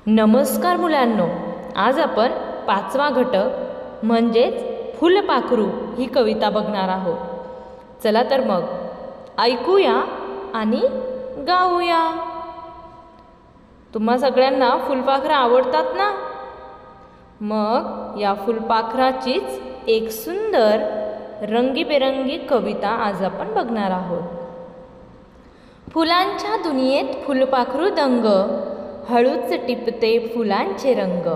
नमस्कार मुलांनो, आज आपण 5वा घटक म्हणजेच फुलपाखरू ही कविता बघणार आहोत. चला तर मग ऐकूया आणि गाऊया. तुम्हा सगळ्यांना फुलपाखरं आवडतात ना? मग या फुलपाखराचीच एक सुंदर रंगीबेरंगी कविता आज आपण बघणार आहोत. फुलांच्या दुनियेत फुलपाखरू दंग, हळूच टिपते फुलांचे रंग.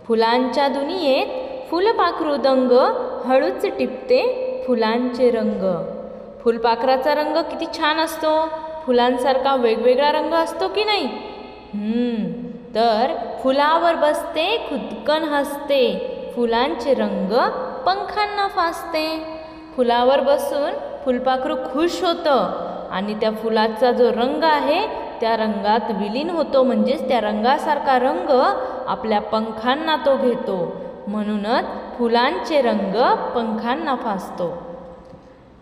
फुलांच्या दुनियेत फुलपाखरू दंग, हळूच टिपते फुलांचे रंग. फुलपाखराचा रंग किती छान असतो, फुलांसारखा वेगवेगळा रंग असतो की नाही? तर फुलावर बसते खुदकन हसते, फुलांचे रंग पंखांना फासते. फुलावर बसून फुलपाखरू खुश होतं आणि त्या फुलाचा जो रंग आहे त्या रंगात विलीन होतो, म्हणजेच त्या रंगासारखा रंग आपल्या पंखांना तो घेतो. म्हणूनच फुलांचे रंग पंखांना फासतो.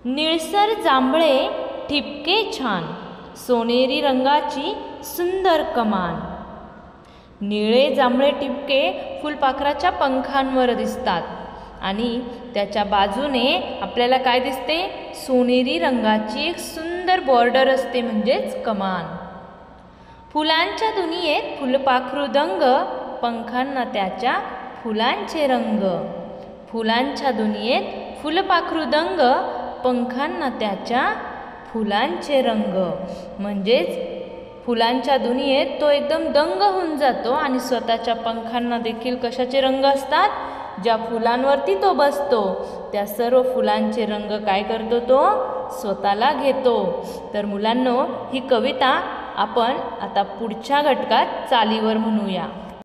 निळसर जांभळे ठिपके छान, सोनेरी रंगाची सुंदर कमान. निळे जांभळे ठिपके फुलपाखराच्या पंखांवर दिसतात आणि त्याच्या बाजूने आपल्याला काय दिसते? सोनेरी रंगाची एक सुंदर बॉर्डर असते, म्हणजेच कमान. फुलांच्या दुनियेत फुलपाखरू दंग, पंखांना त्याच्या फुलांचे रंग. फुलांच्या दुनियेत फुलपाखरू दंग, पंखांना त्याच्या फुलांचे रंग. म्हणजेच फुलांच्या दुनियेत तो एकदम दंग होऊन जातो आणि स्वतःच्या पंखांना देखील कशाचे रंग असतात? ज्या फुलांवरती तो बसतो त्या सर्व फुलांचे रंग काय करतो? तो स्वतःला घेतो. तर मुलांनो, ही कविता आपण आता पुढच्या घटकात चालीवर म्हणूया.